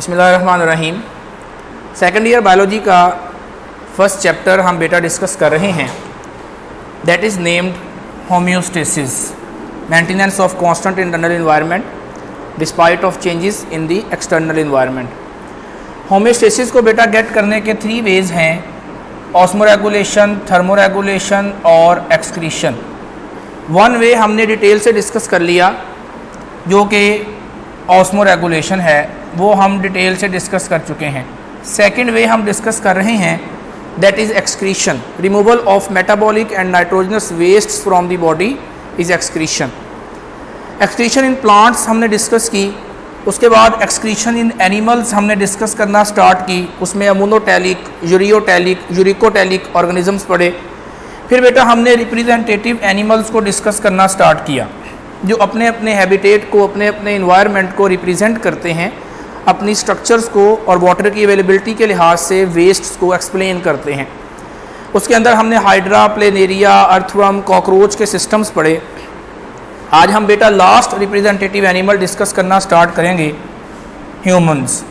बिस्मिल्लाहिर्रहमानिर्रहीम। Second year biology का first chapter हम बेटा डिस्कस कर रहे हैं, that is named homeostasis, maintenance of constant internal environment despite of changes in the external environment. Homeostasis को बेटा गेट करने के 3 वेज हैं, ऑस्मोरेगुलेशन, थर्मोरेगुलेशन और एक्सक्रीशन। 1 वे हमने डिटेल से डिस्कस कर लिया जो कि ऑस्मोरेगुलेशन है, वो हम डिटेल से डिस्कस कर चुके हैं। सेकंड वे हम डिस्कस कर रहे हैं, that is excretion, removal of metabolic and nitrogenous wastes from the body is excretion. Excretion in plants हमने डिस्कस की, उसके बाद एक्सक्रीशन इन एनिमल्स हमने डिस्कस करना स्टार्ट की, उसमें अमोनोटैलिक, यूरियोटैलिक, यूरिकोटैलिक ऑर्गेनिजम्स पढ़े। फिर बेटा हमने रिप्रेजेंटेटिव एनिमल्स को डिस्कस करना स्टार्ट किया जो अपने अपने हैबिटेट को, अपने अपने इन्वायरमेंट को रिप्रेजेंट करते हैं, अपनी स्ट्रक्चर्स को और वाटर की अवेलेबिलिटी के लिहाज से वेस्ट्स को एक्सप्लेन करते हैं। उसके अंदर हमने हाइड्रा, प्लेनेरिया, अर्थवर्म, कॉकरोच के सिस्टम्स पढ़े। आज हम बेटा लास्ट रिप्रेजेंटेटिव एनिमल डिस्कस करना स्टार्ट करेंगे, ह्यूमंस।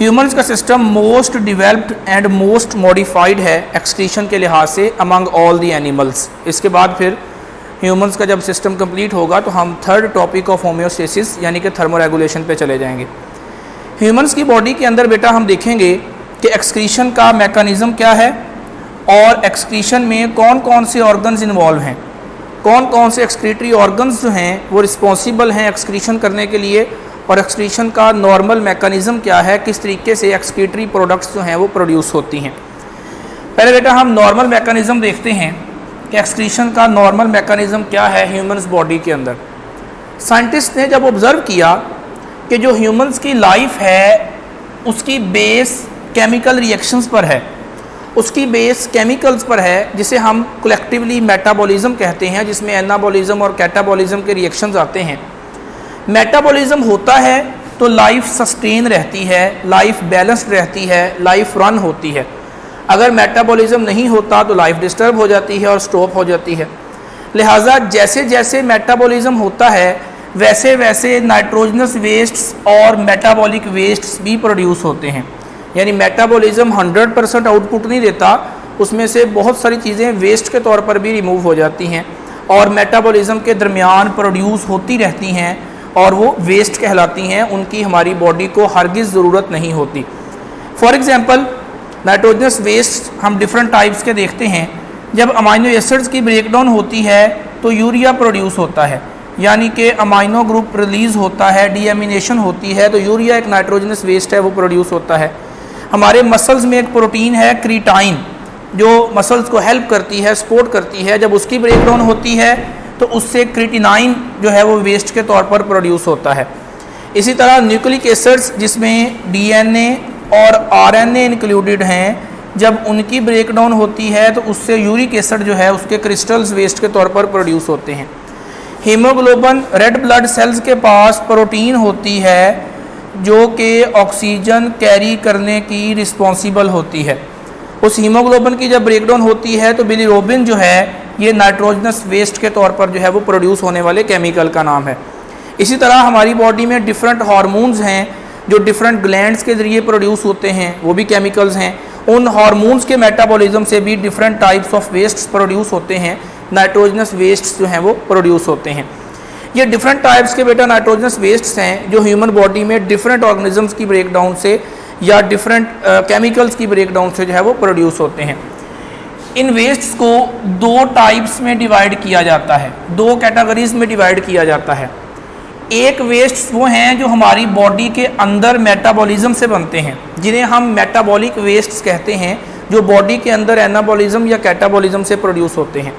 ह्यूमंस का system most developed and most modified है एक्सक्रीशन के लिहाज से अमंग ऑल दी एनिमल्स। इसके बाद फिर ह्यूमंस का जब सिस्टम कंप्लीट होगा तो हम थर्ड टॉपिक ऑफ होम्योस्टेसिस यानी कि थर्मोरेगुलेशन पे चले जाएंगे। ह्यूमंस की बॉडी के अंदर बेटा हम देखेंगे कि एक्सक्रीशन का मैकेनिज़्म क्या है और एक्सक्रीशन में कौन कौन से ऑर्गन्स इन्वॉल्व हैं, कौन कौन से एक्सक्रीटरी ऑर्गन्स जो हैं वो रिस्पॉन्सिबल हैं एक्सक्रीशन करने के लिए, और एक्सक्रीशन का नॉर्मल मैकेनिज़्म क्या है, किस तरीके से एक्सक्रीटरी प्रोडक्ट्स जो हैं वो प्रोड्यूस होती हैं। पहले बेटा हम नॉर्मल मैकेनिज़्म देखते हैं कि एक्सक्रीशन का नॉर्मल मैकेनिज़्म क्या है ह्यूमंस बॉडी के अंदर। साइंटिस्ट ने जब ऑब्ज़र्व किया कि जो ह्यूमंस की लाइफ है उसकी बेस केमिकल रिएक्शंस पर है, उसकी बेस केमिकल्स पर है, जिसे हम कलेक्टिवली मेटाबॉलिज्म कहते हैं, जिसमें एनाबॉलिज्म और कैटाबॉलिज्म के रिएक्शंस आते हैं। मेटाबॉलिज्म होता है तो लाइफ सस्टेन रहती है, लाइफ बैलेंस्ड रहती है, लाइफ रन होती है। अगर मेटाबॉलिज्म नहीं होता तो लाइफ डिस्टर्ब हो जाती है और स्टॉप हो जाती है। लिहाजा जैसे जैसे मेटाबॉलिज्म होता है वैसे वैसे नाइट्रोजनस वेस्ट्स और मेटाबॉलिक वेस्ट्स भी प्रोड्यूस होते हैं। यानी मेटाबॉलिज्म 100% आउटपुट नहीं देता, उसमें से बहुत सारी चीज़ें वेस्ट के तौर पर भी रिमूव हो जाती हैं और मेटाबॉलिज्म के दरमियान प्रोड्यूस होती रहती हैं और वो वेस्ट कहलाती हैं, उनकी हमारी बॉडी को हरगिज़ ज़रूरत नहीं होती। फॉर एग्ज़ाम्पल नाइट्रोजनस वेस्ट हम डिफरेंट टाइप्स के देखते हैं। जब अमाइनो एसिड्स की ब्रेकडाउन होती है तो यूरिया प्रोड्यूस होता है, यानी कि अमाइनो ग्रुप रिलीज़ होता है, डीएमिनेशन होती है, तो यूरिया एक नाइट्रोजनस वेस्ट है, वो प्रोड्यूस होता है। हमारे मसल्स में एक प्रोटीन है क्रीटाइन, जो मसल्स को हेल्प करती है, सपोर्ट करती है। जब उसकी ब्रेकडाउन होती है तो उससे क्रिटिनाइन जो है वो वेस्ट के तौर पर प्रोड्यूस होता है। इसी तरह न्यूक्लिक एसिड्स जिसमें डीएनए और आरएनए इंक्लूडेड हैं, जब उनकी ब्रेकडाउन होती है तो उससे यूरिक एसिड जो है उसके क्रिस्टल्स वेस्ट के तौर पर प्रोड्यूस होते हैं। हीमोग्लोबिन, रेड ब्लड सेल्स के पास प्रोटीन होती है जो कि ऑक्सीजन कैरी करने की रिस्पॉन्सिबल होती है। उस हीमोग्लोबिन की जब ब्रेकडाउन होती है तो बिलीरोबिन जो है ये नाइट्रोजनस वेस्ट के तौर पर जो है वो प्रोड्यूस होने वाले केमिकल का नाम है। इसी तरह हमारी बॉडी में डिफरेंट हार्मोन्स हैं जो डिफरेंट ग्लैंड्स के ज़रिए प्रोड्यूस होते हैं, वो भी केमिकल्स हैं। उन हार्मोन्स के मेटाबॉलिज्म से भी different types of wastes produce होते हैं, नाइट्रोजनस वेस्ट्स जो हैं वो प्रोड्यूस होते हैं। ये डिफरेंट टाइप्स के बेटा नाइट्रोजनस वेस्ट्स हैं जो ह्यूमन बॉडी में डिफरेंट ऑर्गेनिजम्स की ब्रेकडाउन से या डिफरेंट केमिकल्स की ब्रेकडाउन से जो है वो प्रोड्यूस होते हैं। इन वेस्ट्स को 2 टाइप्स में डिवाइड किया जाता है, 2 कैटेगरीज में डिवाइड किया जाता है। एक वेस्ट्स वो हैं जो हमारी बॉडी के अंदर मेटाबॉलिज्म से बनते हैं, जिन्हें हम मेटाबॉलिक वेस्ट्स कहते हैं, जो बॉडी के अंदर एनाबॉलिज्म या कैटाबॉलिज्म से प्रोड्यूस होते हैं।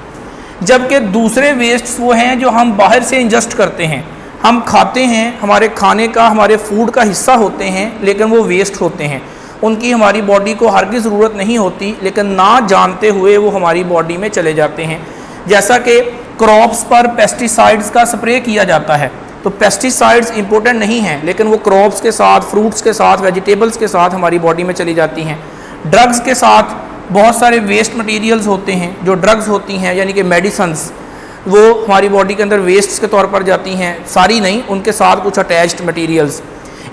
जबकि दूसरे वेस्ट्स वो हैं जो हम बाहर से इंजेस्ट करते हैं, हम खाते हैं, हमारे खाने का, हमारे फूड का हिस्सा होते हैं, लेकिन वो वेस्ट होते हैं, उनकी हमारी बॉडी को हरगिज़ ज़रूरत नहीं होती, लेकिन ना जानते हुए वो हमारी बॉडी में चले जाते हैं। जैसा कि क्रॉप्स पर पेस्टिसाइड्स का स्प्रे किया जाता है, तो पेस्टिसाइड्स इंपॉर्टेंट नहीं हैं, लेकिन वो क्रॉप्स के साथ, फ्रूट्स के साथ, वेजिटेबल्स के साथ हमारी बॉडी में चली जाती हैं। ड्रग्स के साथ बहुत सारे वेस्ट मटेरियल्स होते हैं, जो ड्रग्स होती हैं यानी कि मेडिसन्स, वो हमारी बॉडी के अंदर वेस्ट के तौर पर जाती हैं, सारी नहीं, उनके साथ कुछ अटैच्ड मटेरियल्स।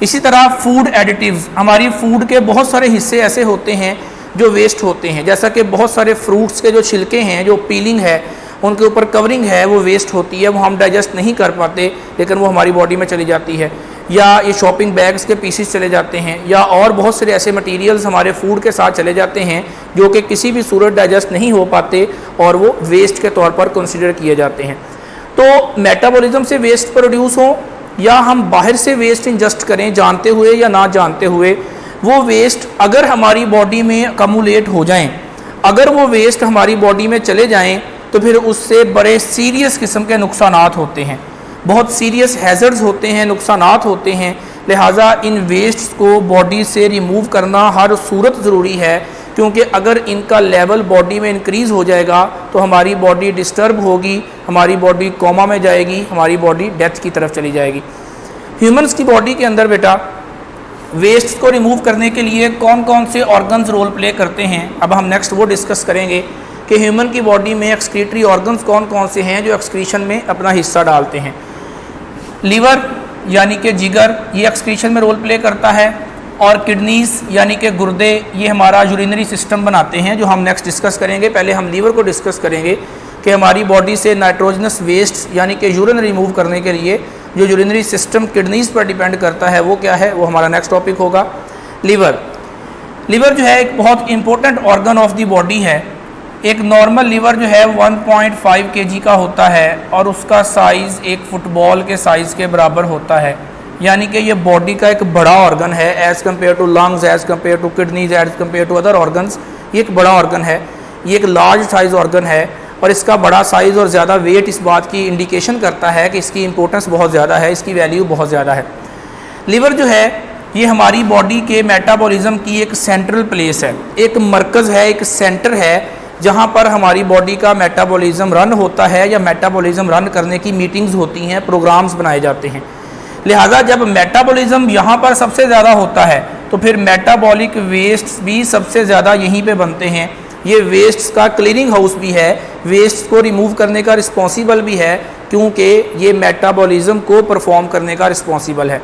इसी तरह फूड एडिटिव्स, हमारी फूड के बहुत सारे हिस्से ऐसे होते हैं जो वेस्ट होते हैं, जैसा कि बहुत सारे फ्रूट्स के जो छिलके हैं, जो पीलिंग है, उनके ऊपर कवरिंग है, वो वेस्ट होती है, वो हम डाइजेस्ट नहीं कर पाते लेकिन वो हमारी बॉडी में चली जाती है। या ये शॉपिंग बैग्स के पीसेस चले जाते हैं, या और बहुत सारे ऐसे मटेरियल्स हमारे फूड के साथ चले जाते हैं जो कि किसी भी सूरत डाइजेस्ट नहीं हो पाते और वो वेस्ट के तौर पर कंसिडर किए जाते हैं। तो मेटाबॉलिज्म से वेस्ट प्रोड्यूस हो या हम बाहर से वेस्ट इंजेस्ट करें जानते हुए या ना जानते हुए, वो वेस्ट अगर हमारी बॉडी में अकमुलेट हो जाएं, अगर वो वेस्ट हमारी बॉडी में चले जाएं तो फिर उससे बड़े सीरियस किस्म के नुकसानात होते हैं, बहुत सीरियस हैज़र्ड्स होते हैं, नुकसानात होते हैं। लिहाजा इन वेस्ट्स को बॉडी से रिमूव करना हर सूरत ज़रूरी है, क्योंकि अगर इनका लेवल बॉडी में इंक्रीज़ हो जाएगा तो हमारी बॉडी डिस्टर्ब होगी, हमारी बॉडी कोमा में जाएगी, हमारी बॉडी डेथ की तरफ चली जाएगी। ह्यूमंस की बॉडी के अंदर बेटा वेस्ट को रिमूव करने के लिए कौन कौन से ऑर्गन्स रोल प्ले करते हैं, अब हम नेक्स्ट वो डिस्कस करेंगे कि ह्यूमन की बॉडी में एक्सक्रीटरी ऑर्गन्स कौन कौन से हैं जो एक्सक्रीशन में अपना हिस्सा डालते हैं। लीवर यानी कि जिगर, ये एक्सक्रीशन में रोल प्ले करता है, और किडनीज़ यानी कि गुर्दे, ये हमारा यूरिनरी सिस्टम बनाते हैं, जो हम नेक्स्ट डिस्कस करेंगे। पहले हम लीवर को डिस्कस करेंगे कि हमारी बॉडी से नाइट्रोजनस वेस्ट यानी कि यूरिन रिमूव करने के लिए जो यूरिनरी सिस्टम किडनीज़ पर डिपेंड करता है वो क्या है, वो हमारा नेक्स्ट टॉपिक होगा। लीवर जो है एक बहुत important organ of the body है। एक नॉर्मल लीवर जो है 1.5 kg का होता है और उसका साइज़ एक फुटबॉल के साइज़ के बराबर होता है, यानी कि ये बॉडी का एक बड़ा ऑर्गन है as compared to lungs, as compared to kidneys, as compared to other organs. ये एक बड़ा ऑर्गन है, ये एक लार्ज साइज़ ऑर्गन है, और इसका बड़ा साइज़ और ज़्यादा वेट इस बात की इंडिकेशन करता है कि इसकी इंपॉर्टेंस बहुत ज़्यादा है, इसकी वैल्यू बहुत ज़्यादा है। लीवर जो है ये हमारी बॉडी के मेटाबॉलिज्म की एक सेंट्रल प्लेस है, एक मरकज़ है, एक सेंटर है जहाँ पर हमारी बॉडी का मेटाबॉलिज्म रन होता है या मेटाबॉलिज्म रन करने की मीटिंग्स होती हैं, प्रोग्राम्स बनाए जाते हैं। लिहाजा जब मेटाबॉलिज्म यहाँ पर सबसे ज़्यादा होता है तो फिर मेटाबॉलिक वेस्ट्स भी सबसे ज़्यादा यहीं पे बनते हैं। ये वेस्ट्स का क्लीनिंग हाउस भी है, वेस्ट को रिमूव करने का रिस्पॉन्सिबल भी है, क्योंकि ये मेटाबॉलिज्म को परफॉर्म करने का रिस्पॉन्सिबल है।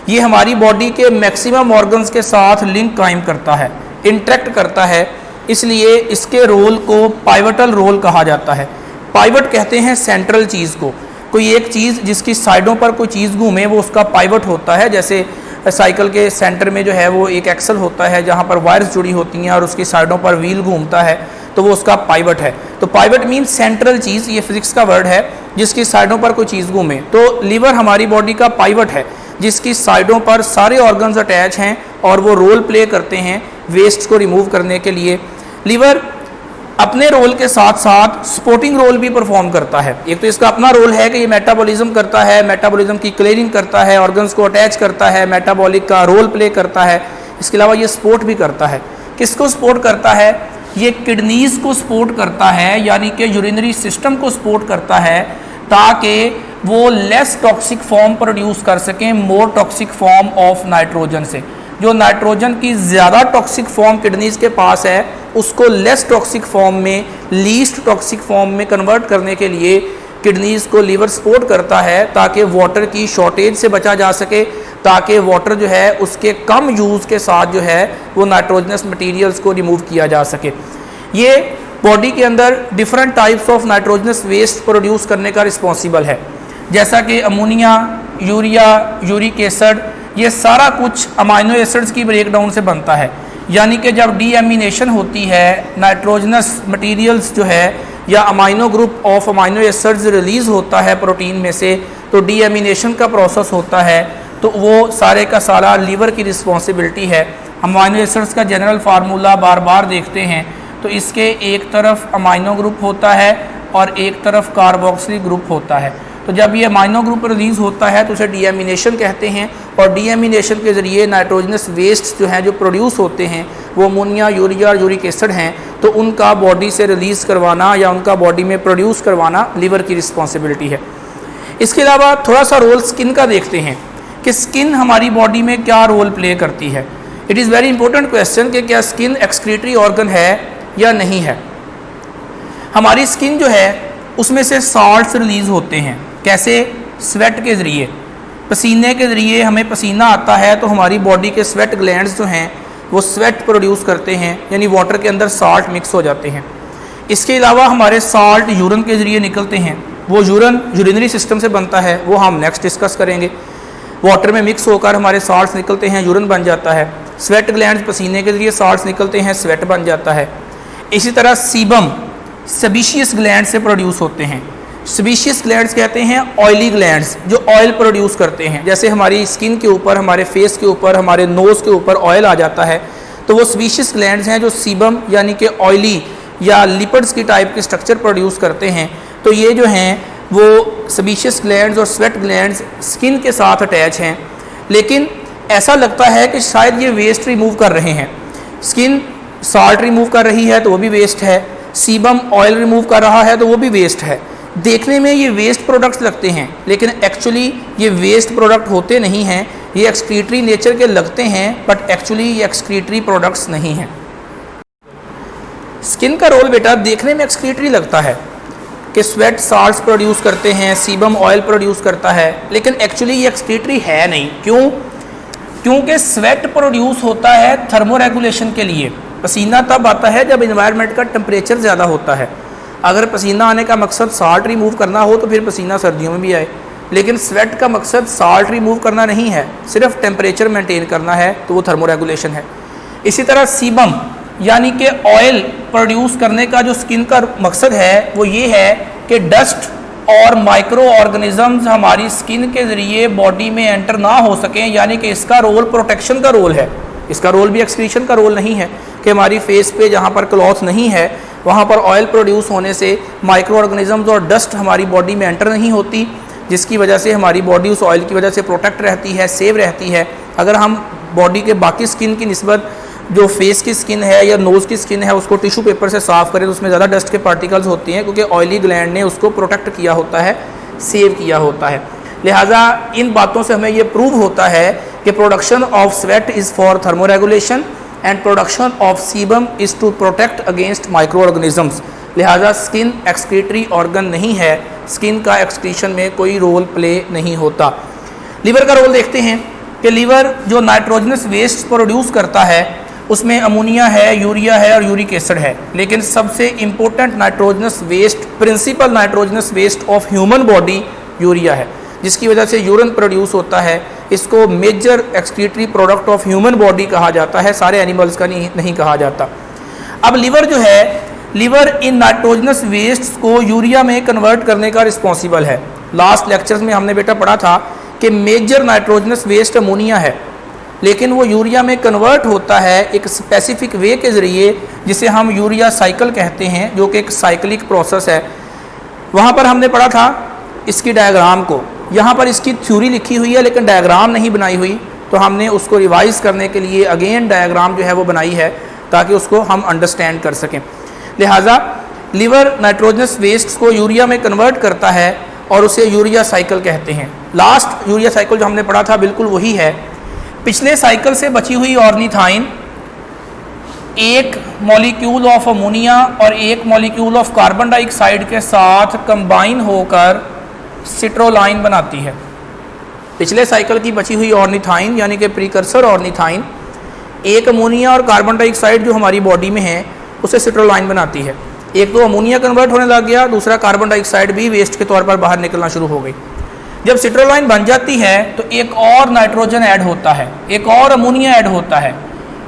ये हमारी बॉडी के मैक्सिमम ऑर्गन्स के साथ लिंक कायम करता है, इंटरेक्ट करता है, इसलिए इसके रोल को पाइवटल रोल कहा जाता है। पाइवट कहते हैं सेंट्रल चीज़ को, कोई एक चीज़ जिसकी साइडों पर कोई चीज़ घूमे वो उसका पाइवट होता है। जैसे साइकिल के सेंटर में जो है वो एक एक्सल होता है जहाँ पर वायर्स जुड़ी होती हैं और उसकी साइडों पर व्हील घूमता है, तो वो उसका पाइवट है। तो पाइवट मीन्स सेंट्रल चीज़, ये फिजिक्स का वर्ड है, जिसकी साइडों पर कोई चीज़ घूमे। तो लीवर हमारी बॉडी का पाइवट है जिसकी साइडों पर सारे ऑर्गन्स अटैच हैं और वो रोल प्ले करते हैं वेस्ट को रिमूव करने के लिए। लीवर अपने रोल के साथ साथ सपोर्टिंग रोल भी परफॉर्म करता है। एक तो इसका अपना रोल है कि ये मेटाबॉलिज्म करता है, मेटाबॉलिज्म की क्लियरिंग करता है, ऑर्गन्स को अटैच करता है, मेटाबॉलिक का रोल प्ले करता है। इसके अलावा ये सपोर्ट भी करता है। किसको सपोर्ट करता है? ये किडनीज़ को सपोर्ट करता है, यानी कि यूरिनरी सिस्टम को सपोर्ट करता है, ताकि वो लेस टॉक्सिक फॉर्म प्रोड्यूस कर सकें more toxic form of nitrogen से। जो नाइट्रोजन की ज़्यादा टॉक्सिक फॉर्म किडनीज़ के पास है उसको लेस टॉक्सिक फॉर्म में, लीस्ट टॉक्सिक फॉर्म में कन्वर्ट करने के लिए किडनीज़ को लीवर सपोर्ट करता है, ताकि वाटर की शॉर्टेज से बचा जा सके, ताकि वाटर जो है उसके कम यूज़ के साथ जो है वो नाइट्रोजनस मटीरियल्स को रिमूव किया जा सके। ये बॉडी के अंदर different types of nitrogenous waste produce करने का रिस्पॉन्सिबल है, जैसा कि अमोनिया, यूरिया, यूरिक एसिड, ये सारा कुछ अमाइनो एसिड्स की ब्रेकडाउन से बनता है। यानी कि जब डीएमिनेशन होती है, नाइट्रोजनस मटेरियल्स जो है या amino group of amino acids release होता है प्रोटीन में से, तो डीएमिनेशन का प्रोसेस होता है, तो वो सारे का सारा लीवर की रिस्पॉन्सिबिलिटी है। अमाइनो एसिड्स का जनरल फार्मूला बार बार देखते हैं तो इसके एक तरफ अमाइनो ग्रुप होता है और एक तरफ कार्बोक्सिलिक ग्रुप होता है। तो जब ये अमाइनो ग्रुप रिलीज़ होता है तो उसे डीएमिनेशन कहते हैं, और डीएमिनेशन के ज़रिए नाइट्रोजनस वेस्ट जो हैं जो प्रोड्यूस होते हैं वो अमोनिया, यूरिया, यूरिक एसिड हैं, तो उनका बॉडी से रिलीज़ करवाना या उनका बॉडी में प्रोड्यूस करवाना लीवर की रिस्पॉन्सिबिलिटी है। इसके अलावा थोड़ा सा रोल स्किन का देखते हैं कि स्किन हमारी बॉडी में क्या रोल प्ले करती है। It is very important question कि क्या स्किन एक्सक्रीटरी ऑर्गन है या नहीं है। हमारी स्किन जो है उसमें से सॉल्ट्स रिलीज़ होते हैं, कैसे? स्वेट के ज़रिए। पसीने के ज़रिए हमें पसीना आता है तो हमारी बॉडी के स्वेट ग्लैंड्स जो हैं वो स्वेट प्रोड्यूस करते हैं, यानी वाटर के अंदर साल्ट मिक्स हो जाते हैं। इसके अलावा हमारे साल्ट यूरिन के ज़रिए निकलते हैं, वो यूरिनरी सिस्टम से बनता है, वो हम नेक्स्ट डिस्कस करेंगे। वाटर में मिक्स होकर हमारे साल्ट्स निकलते हैं, यूरिन बन जाता है। स्वेट ग्लैंड्स पसीने के ज़रिए साल्ट्स निकलते हैं, स्वेट बन जाता है। इसी तरह सीबम सेबेशियस ग्लैंड से प्रोड्यूस होते हैं। सेबेशियस ग्लैंड्स कहते हैं ऑयली ग्लैंड्स जो ऑयल प्रोड्यूस करते हैं। जैसे हमारी स्किन के ऊपर, हमारे फेस के ऊपर, हमारे नोज़ के ऊपर ऑयल आ जाता है तो वो सेबेशियस ग्लैंड्स हैं जो सीबम यानी कि ऑयली या लिपिड्स की टाइप के स्ट्रक्चर प्रोड्यूस करते हैं। तो ये जो हैं वो सेबेशियस ग्लैंड्स और स्वेट ग्लैंड्स स्किन के साथ अटैच हैं, लेकिन ऐसा लगता है कि शायद ये वेस्ट रिमूव कर रहे हैं। स्किन साल्ट रिमूव कर रही है तो वो भी वेस्ट है, सीबम ऑयल रिमूव कर रहा है तो वो भी वेस्ट है। देखने में ये वेस्ट प्रोडक्ट्स लगते हैं, लेकिन एक्चुअली ये वेस्ट प्रोडक्ट होते नहीं हैं, ये एक्सक्रीटरी नेचर के लगते हैं, बट एक्चुअली ये एक्सक्रीटरी प्रोडक्ट्स नहीं हैं। स्किन का रोल बेटा देखने में एक्सक्रीटरी लगता है कि स्वेट साल्ट्स प्रोड्यूस करते हैं, सीबम ऑयल प्रोड्यूस करता है, लेकिन एक्चुअली ये एक्सक्रीटरी है नहीं। क्यों? क्योंकि स्वेट प्रोड्यूस होता है थर्मोरेगुलेशन के लिए। पसीना तब आता है जब इन्वायरमेंट का टेम्परेचर ज़्यादा होता है। अगर पसीना आने का मकसद साल्ट रिमूव करना हो तो फिर पसीना सर्दियों में भी आए, लेकिन स्वेट का मकसद साल्ट रिमूव करना नहीं है, सिर्फ टेम्परेचर मेंटेन करना है, तो वो थर्मोरेगुलेशन है। इसी तरह सीबम यानी कि ऑयल प्रोड्यूस करने का जो स्किन का मकसद है वो ये है कि डस्ट और माइक्रो ऑर्गेनिजम्स हमारी स्किन के ज़रिए बॉडी में एंटर ना हो सकें, यानी कि इसका रोल प्रोटेक्शन का रोल है। इसका रोल भी एक्सक्रीशन का रोल नहीं है कि हमारी फेस पे जहाँ पर क्लॉथ नहीं है वहाँ पर ऑयल प्रोड्यूस होने से माइक्रो ऑर्गेनिजम्स और डस्ट हमारी बॉडी में एंटर नहीं होती, जिसकी वजह से हमारी बॉडी उस ऑयल की वजह से प्रोटेक्ट रहती है, सेव रहती है। अगर हम बॉडी के बाकी स्किन की निस्बत जो फेस की स्किन है या नोज़ की स्किन है उसको टिश्यू पेपर से साफ़ करें तो उसमें ज़्यादा डस्ट के पार्टिकल्स होती हैं, क्योंकि ऑयली ग्लैंड ने उसको प्रोटेक्ट किया होता है, सेव किया होता है। लिहाजा इन बातों से हमें ये प्रूव होता है कि production of sweat is for thermoregulation and production of sebum is to protect against micro organisms. लिहाजा स्किन एक्सक्रीटरी ऑर्गन नहीं है, स्किन का एक्सक्रीशन में कोई रोल प्ले नहीं होता। लीवर का रोल देखते हैं कि लीवर जो नाइट्रोजनस वेस्ट प्रोड्यूस करता है उसमें अमोनिया है, यूरिया है और यूरिक एसिड है, लेकिन सबसे important nitrogenous waste, principal nitrogenous waste of human body urea है, जिसकी वजह से यूरिन प्रोड्यूस होता है। इसको major excretory product of human body कहा जाता है, सारे एनिमल्स का नहीं कहा जाता। अब लीवर जो है, लीवर इन नाइट्रोजनस वेस्ट को यूरिया में कन्वर्ट करने का रिस्पॉन्सिबल है। लास्ट लेक्चर्स में हमने बेटा पढ़ा था कि मेजर नाइट्रोजनस वेस्ट अमोनिया है, लेकिन वो यूरिया में कन्वर्ट होता है एक स्पेसिफिक वे के ज़रिए जिसे हम यूरिया साइकिल कहते हैं, जो कि एक साइक्लिक प्रोसेस है। वहाँ पर हमने पढ़ा था इसकी डायग्राम को, यहाँ पर इसकी थ्योरी लिखी हुई है लेकिन डायग्राम नहीं बनाई हुई, तो हमने उसको रिवाइज करने के लिए अगेन डायग्राम जो है वो बनाई है ताकि उसको हम अंडरस्टैंड कर सकें। लिहाजा लीवर नाइट्रोजनस वेस्ट को यूरिया में कन्वर्ट करता है और उसे यूरिया साइकिल कहते हैं। लास्ट यूरिया साइकिल जो हमने पढ़ा था बिल्कुल वही है। पिछले साइकिल से बची हुई ऑर्निथाइन एक मॉलिक्यूल ऑफ अमोनिया और एक मॉलिक्यूल ऑफ कार्बन डाइऑक्साइड के साथ कंबाइन होकर सिट्रोलाइन बनाती है। पिछले साइकिल की बची हुई ऑर्निथाइन यानी कि प्रीकर्सर ऑर्निथाइन एक अमोनिया और कार्बन डाइऑक्साइड जो हमारी बॉडी में है उसे सिट्रोलाइन बनाती है। एक तो अमोनिया कन्वर्ट होने लग गया, दूसरा कार्बन डाइऑक्साइड भी वेस्ट के तौर पर बाहर निकलना शुरू हो गई। जब सिट्रोलाइन बन जाती है तो एक और नाइट्रोजन ऐड होता है, एक और अमोनिया ऐड होता है।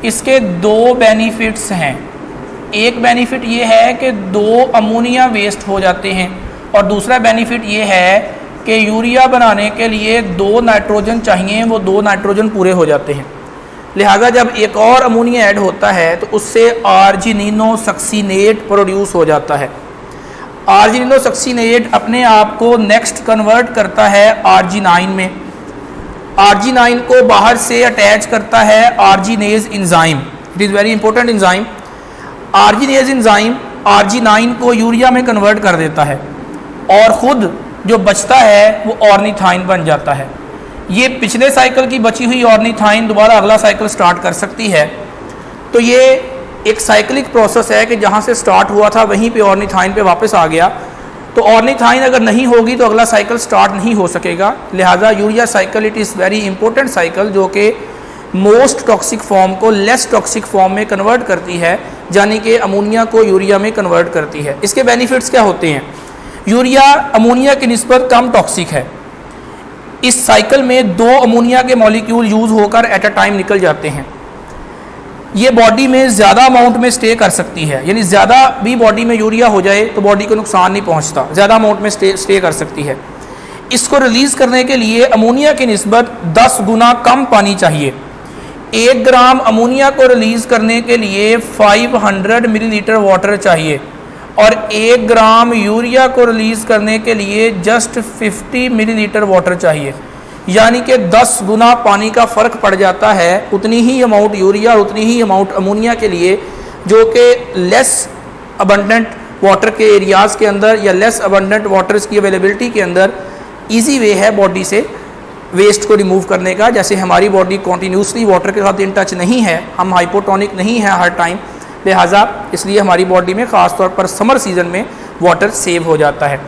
इसके दो बेनिफिट्स हैं। एक बेनिफिट ये है कि दो अमोनिया वेस्ट हो जाते हैं और दूसरा बेनिफिट ये है कि यूरिया बनाने के लिए दो नाइट्रोजन चाहिए, वो दो नाइट्रोजन पूरे हो जाते हैं। लिहाजा जब एक और अमोनिया ऐड होता है तो उससे आर्जिनिनोसक्सीनेट प्रोड्यूस हो जाता है। आर्जिनिनोसक्सीनेट अपने आप को नेक्स्ट कन्वर्ट करता है आर्जिनाइन में। आर्जिनाइन को बाहर से अटैच करता है arginase enzyme. It is very important enzyme. Arginase enzyme arginine को यूरिया में कन्वर्ट कर देता है और ख़ुद जो बचता है वो ऑर्निथाइन बन जाता है। ये पिछले साइकिल की बची हुई ऑर्निथाइन दोबारा अगला साइकिल स्टार्ट कर सकती है। तो ये एक साइक्लिक प्रोसेस है कि जहाँ से स्टार्ट हुआ था वहीं पे ऑर्निथाइन पे वापस आ गया तो ऑर्निथाइन अगर नहीं होगी तो अगला साइकिल स्टार्ट नहीं हो सकेगा। लिहाजा urea cycle it is very important cycle जो कि मोस्ट टॉक्सिक फॉर्म को लेस टॉक्सिक फॉर्म में कन्वर्ट करती है, यानी कि अमोनिया को यूरिया में कन्वर्ट करती है। इसके बेनिफिट्स क्या होते हैं? यूरिया अमोनिया की निस्बत कम टॉक्सिक है। इस साइकिल में 2 अमोनिया के मॉलिक्यूल यूज़ होकर एट अ टाइम निकल जाते हैं। ये बॉडी में ज़्यादा अमाउंट में स्टे कर सकती है, यानी ज़्यादा भी बॉडी में यूरिया हो जाए तो बॉडी को नुकसान नहीं पहुंचता, ज़्यादा अमाउंट में स्टे कर सकती है। इसको रिलीज़ करने के लिए अमोनिया की निस्बत 10 गुना कम पानी चाहिए। 1 ग्राम अमोनिया को रिलीज़ करने के लिए 500 मिलीलीटर वाटर चाहिए और 1 ग्राम यूरिया को रिलीज़ करने के लिए जस्ट 50 मिलीलीटर वाटर चाहिए, यानी कि 10 गुना पानी का फ़र्क पड़ जाता है। उतनी ही अमाउंट यूरिया और उतनी ही अमाउंट अमोनिया के लिए, जो कि लेस अबंडेंट वाटर के एरियाज़ के अंदर या लेस अबंडेंट वाटर्स की अवेलेबिलिटी के अंदर इजी वे है बॉडी से वेस्ट को रिमूव करने का। जैसे हमारी बॉडी कॉन्टीन्यूसली वाटर के साथ इन टच नहीं है, हम हाइपोटोनिक नहीं है हर टाइम, लिहाजा इसलिए हमारी बॉडी में ख़ास तौर पर समर सीज़न में वाटर सेव हो जाता है।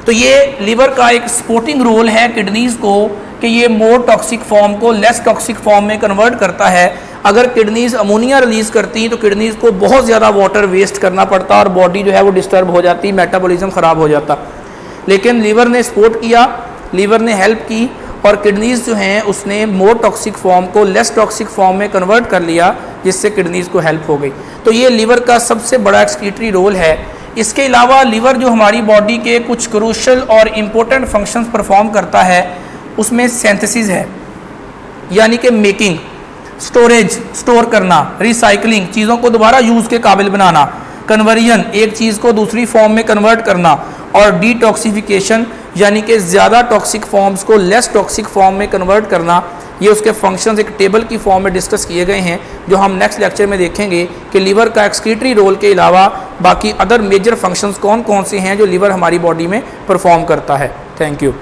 तो ये लीवर का एक सपोर्टिंग रोल है किडनीज़ को कि ये मोर टॉक्सिक फॉर्म को लेस टॉक्सिक फॉर्म में कन्वर्ट करता है। अगर किडनीज़ अमोनिया रिलीज़ करती तो किडनीज़ को बहुत ज़्यादा वाटर वेस्ट करना पड़ता और बॉडी जो है वो डिस्टर्ब हो जाती, मेटाबॉलिज्म ख़राब हो जाता। लेकिन लीवर ने सपोर्ट किया, लीवर ने हेल्प की और किडनीज़ जो हैं उसने मोर टॉक्सिक फॉर्म को लेस टॉक्सिक फॉर्म में कन्वर्ट कर लिया, जिससे किडनीज़ को हेल्प हो गई। तो ये लीवर का सबसे बड़ा एक्सक्रीटरी रोल है। इसके अलावा लीवर जो हमारी बॉडी के कुछ क्रूशल और इम्पोर्टेंट फंक्शंस परफॉर्म करता है, उसमें सिंथेसिस है, यानी कि मेकिंग, स्टोरेज, स्टोर करना, रिसाइकलिंग, चीज़ों को दोबारा यूज़ के काबिल बनाना, कन्वर्जन, एक चीज़ को दूसरी फॉर्म में कन्वर्ट करना, और डिटॉक्सिफिकेशन, यानी कि ज़्यादा टॉक्सिक फॉर्म्स को लेस टॉक्सिक फॉर्म में कन्वर्ट करना। ये उसके फंक्शंस एक टेबल की फॉर्म में डिस्कस किए गए हैं, जो हम नेक्स्ट लेक्चर में देखेंगे कि लीवर का एक्सक्रीटरी रोल के अलावा बाकी अदर मेजर फंक्शंस कौन कौन से हैं जो लीवर हमारी बॉडी में परफॉर्म करता है। Thank you.